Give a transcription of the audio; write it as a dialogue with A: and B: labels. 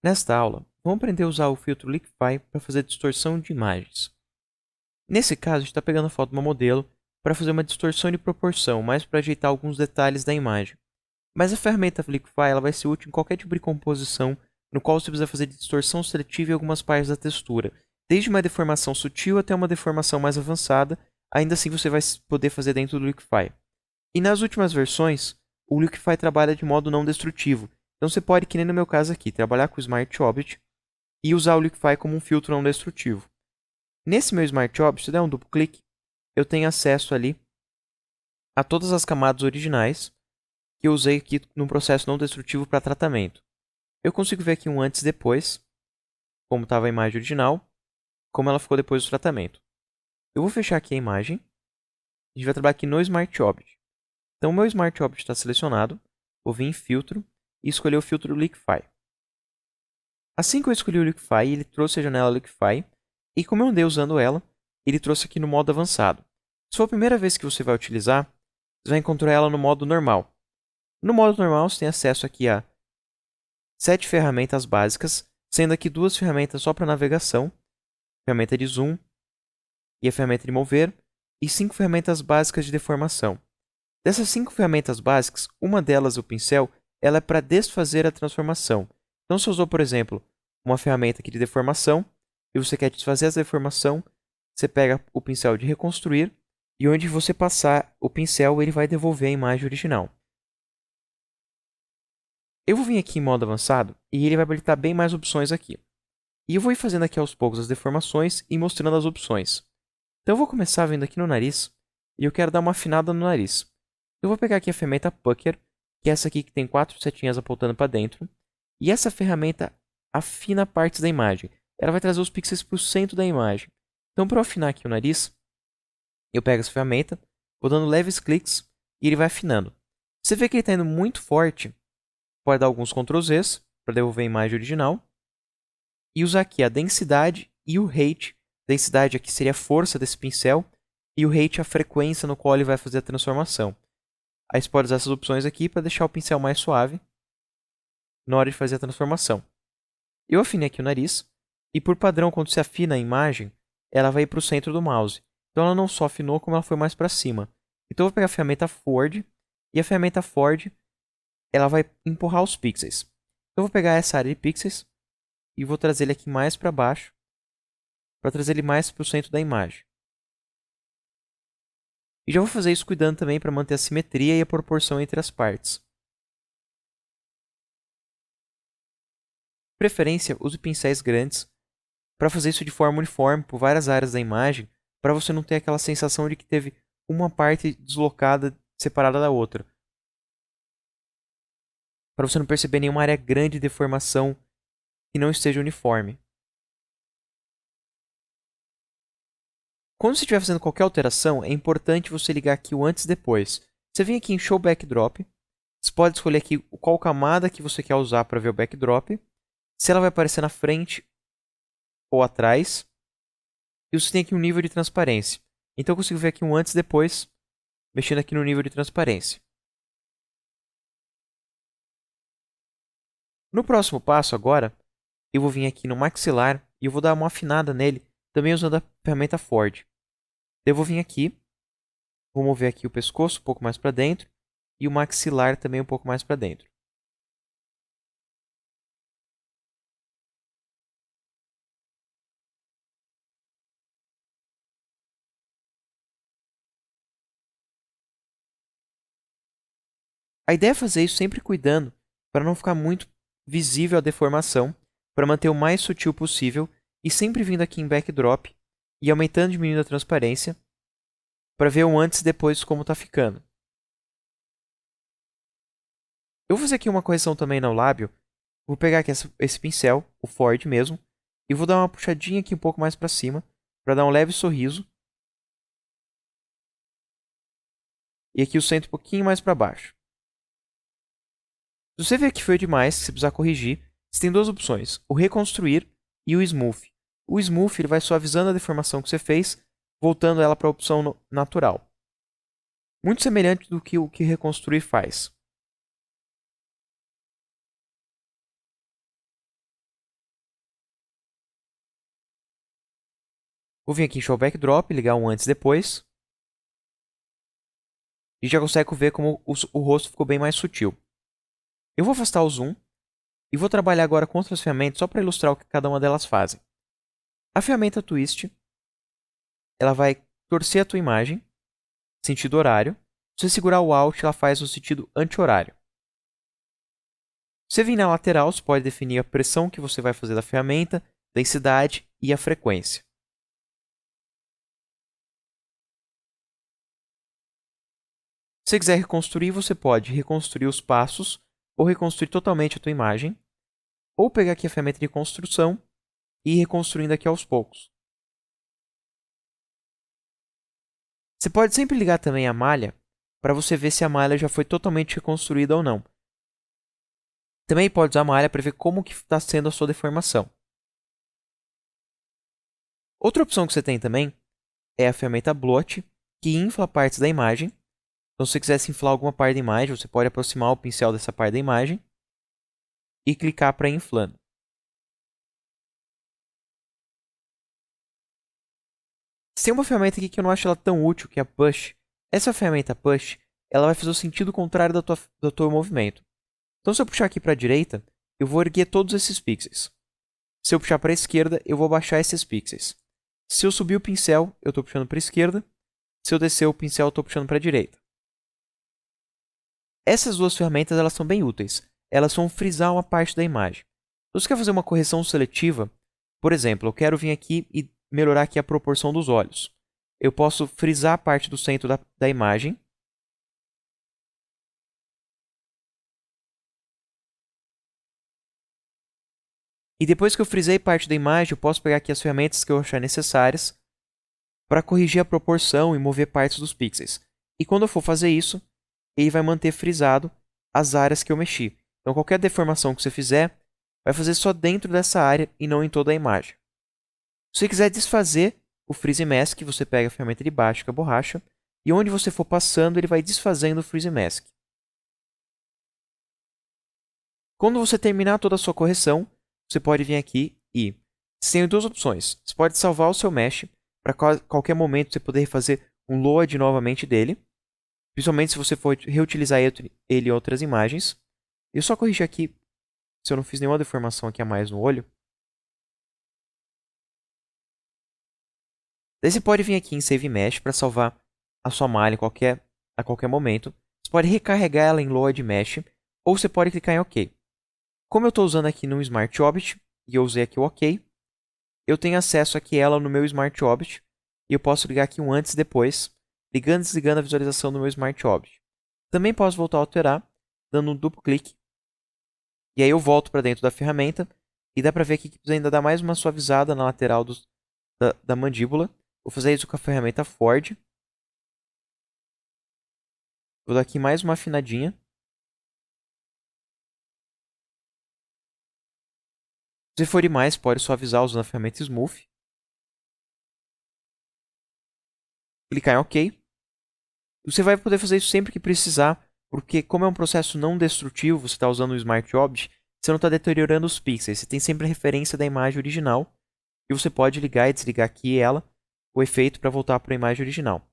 A: Nesta aula, vamos aprender a usar o filtro Liquify para fazer distorção de imagens. Nesse caso, a gente está pegando a foto de uma modelo para fazer uma distorção de proporção, mais para ajeitar alguns detalhes da imagem. Mas a ferramenta Liquify ela vai ser útil em qualquer tipo de composição no qual você precisa fazer distorção seletiva em algumas partes da textura, desde uma deformação sutil até uma deformação mais avançada, ainda assim você vai poder fazer dentro do Liquify. E nas últimas versões, o Liquify trabalha de modo não destrutivo. Então você pode, que nem no meu caso aqui, trabalhar com o Smart Object e usar o Liquify como um filtro não destrutivo. Nesse meu Smart Object, se eu der um duplo clique, eu tenho acesso ali a todas as camadas originais que eu usei aqui no processo não destrutivo para tratamento. Eu consigo ver aqui um antes e depois, como estava a imagem original, como ela ficou depois do tratamento. Eu vou fechar aqui a imagem. A gente vai trabalhar aqui no Smart Object. Então, o meu Smart Object está selecionado. Vou vir em Filtro e escolher o filtro Liquify. Assim que eu escolhi o Liquify, ele trouxe a janela Liquify. E como eu andei usando ela, ele trouxe aqui no modo avançado. Se for a primeira vez que você vai utilizar, você vai encontrar ela no modo normal. No modo normal, você tem acesso aqui a 7 ferramentas básicas, sendo aqui 2 ferramentas só para navegação, a ferramenta de zoom e a ferramenta de mover, e 5 ferramentas básicas de deformação. Dessas 5 ferramentas básicas, uma delas, o pincel, ela é para desfazer a transformação. Então, se eu usou, por exemplo, uma ferramenta aqui de deformação, e você quer desfazer essa deformação, você pega o pincel de reconstruir, e onde você passar o pincel, ele vai devolver a imagem original. Eu vou vir aqui em modo avançado, e ele vai habilitar bem mais opções aqui. E eu vou ir fazendo aqui aos poucos as deformações e mostrando as opções. Então, eu vou começar vindo aqui no nariz, e eu quero dar uma afinada no nariz. Eu vou pegar aqui a ferramenta Pucker, que é essa aqui que tem 4 setinhas apontando para dentro. E essa ferramenta afina partes da imagem. Ela vai trazer os pixels para o centro da imagem. Então, para eu afinar aqui o nariz, eu pego essa ferramenta, vou dando leves cliques e ele vai afinando. Você vê que ele está indo muito forte, pode dar alguns Ctrl Z para devolver a imagem original. E usar aqui a densidade e o rate. Densidade aqui seria a força desse pincel e o rate a frequência no qual ele vai fazer a transformação. Aí você pode usar essas opções aqui para deixar o pincel mais suave na hora de fazer a transformação. Eu afinei aqui o nariz, e por padrão, quando se afina a imagem, ela vai para o centro do mouse. Então ela não só afinou, como ela foi mais para cima. Então eu vou pegar a ferramenta Forward, e a ferramenta Forward ela vai empurrar os pixels. Então eu vou pegar essa área de pixels e vou trazer ele aqui mais para baixo, para trazer ele mais para o centro da imagem. E já vou fazer isso cuidando também para manter a simetria e a proporção entre as partes. De preferência, use pincéis grandes para fazer isso de forma uniforme por várias áreas da imagem, para você não ter aquela sensação de que teve uma parte deslocada, separada da outra. Para você não perceber nenhuma área grande de deformação que não esteja uniforme. Quando você estiver fazendo qualquer alteração, é importante você ligar aqui o antes e depois. Você vem aqui em Show Backdrop, você pode escolher aqui qual camada que você quer usar para ver o backdrop, se ela vai aparecer na frente ou atrás, e você tem aqui um nível de transparência. Então eu consigo ver aqui um antes e depois, mexendo aqui no nível de transparência. No próximo passo agora, eu vou vir aqui no maxilar e eu vou dar uma afinada nele, também usando a ferramenta Ford. Eu vou vir aqui, vou mover aqui o pescoço um pouco mais para dentro e o maxilar também um pouco mais para dentro. A ideia é fazer isso sempre cuidando para não ficar muito visível a deformação, para manter o mais sutil possível e sempre vindo aqui em Backdrop e aumentando e diminuindo a transparência para ver o antes e depois como está ficando. Eu vou fazer aqui uma correção também no lábio. Vou pegar aqui esse pincel, o Ford mesmo, e vou dar uma puxadinha aqui um pouco mais para cima para dar um leve sorriso. E aqui o centro um pouquinho mais para baixo. Se você ver que foi demais, se você precisar corrigir, você tem duas opções, o reconstruir e o smooth. O smooth ele vai suavizando a deformação que você fez, voltando ela para a opção natural. Muito semelhante do que o que reconstruir faz. Vou vir aqui em Show Backdrop, ligar um antes e depois. E já consegue ver como o rosto ficou bem mais sutil. Eu vou afastar o zoom e vou trabalhar agora com outras ferramentas só para ilustrar o que cada uma delas fazem. A ferramenta Twist, ela vai torcer a tua imagem, sentido horário. Se você segurar o Alt, ela faz no sentido anti-horário. Se você vir na lateral, você pode definir a pressão que você vai fazer da ferramenta, densidade e a frequência. Se você quiser reconstruir, você pode reconstruir os passos ou reconstruir totalmente a tua imagem, ou pegar aqui a ferramenta de construção e ir reconstruindo aqui aos poucos. Você pode sempre ligar também a malha para você ver se a malha já foi totalmente reconstruída ou não. Também pode usar a malha para ver como está sendo a sua deformação. Outra opção que você tem também é a ferramenta Blot, que infla partes da imagem. Então, se você quisesse inflar alguma parte da imagem, você pode aproximar o pincel dessa parte da imagem e clicar para ir inflando. Tem uma ferramenta aqui que eu não acho ela tão útil, que é a Push. Essa ferramenta Push, ela vai fazer o sentido contrário do teu movimento. Então, se eu puxar aqui para a direita, eu vou erguer todos esses pixels. Se eu puxar para a esquerda, eu vou baixar esses pixels. Se eu subir o pincel, eu estou puxando para a esquerda. Se eu descer o pincel, eu estou puxando para a direita. Essas duas ferramentas elas são bem úteis. Elas vão frisar uma parte da imagem. Se você quer fazer uma correção seletiva, por exemplo, eu quero vir aqui e melhorar aqui a proporção dos olhos. Eu posso frisar a parte do centro da imagem. E depois que eu frisei parte da imagem, eu posso pegar aqui as ferramentas que eu achar necessárias para corrigir a proporção e mover partes dos pixels. E quando eu for fazer isso, ele vai manter frisado as áreas que eu mexi. Então, qualquer deformação que você fizer, vai fazer só dentro dessa área e não em toda a imagem. Se você quiser desfazer o Freeze Mask, você pega a ferramenta de baixo, que é a borracha, e onde você for passando, ele vai desfazendo o Freeze Mask. Quando você terminar toda a sua correção, você pode vir aqui e você tem duas opções. Você pode salvar o seu mesh para qualquer momento você poder fazer um load novamente dele, principalmente se você for reutilizar ele em outras imagens. Eu só corrigir aqui se eu não fiz nenhuma deformação aqui a mais no olho. Daí você pode vir aqui em Save Mesh para salvar a sua malha a qualquer momento. Você pode recarregar ela em Load Mesh ou você pode clicar em OK. Como eu estou usando aqui no Smart Object e eu usei aqui o OK, eu tenho acesso aqui a ela no meu Smart Object e eu posso ligar aqui um antes e depois, ligando e desligando a visualização do meu Smart Object. Também posso voltar a alterar, dando um duplo clique. E aí eu volto para dentro da ferramenta e dá para ver aqui que precisa ainda dar mais uma suavizada na lateral da mandíbula. Vou fazer isso com a ferramenta Ford. Vou dar aqui mais uma afinadinha. Se for demais, pode suavizar usando a ferramenta Smooth. Clicar em OK. Você vai poder fazer isso sempre que precisar, porque como é um processo não destrutivo, você está usando o Smart Object, você não está deteriorando os pixels. Você tem sempre a referência da imagem original. E você pode ligar e desligar aqui ela, o efeito para voltar para a imagem original.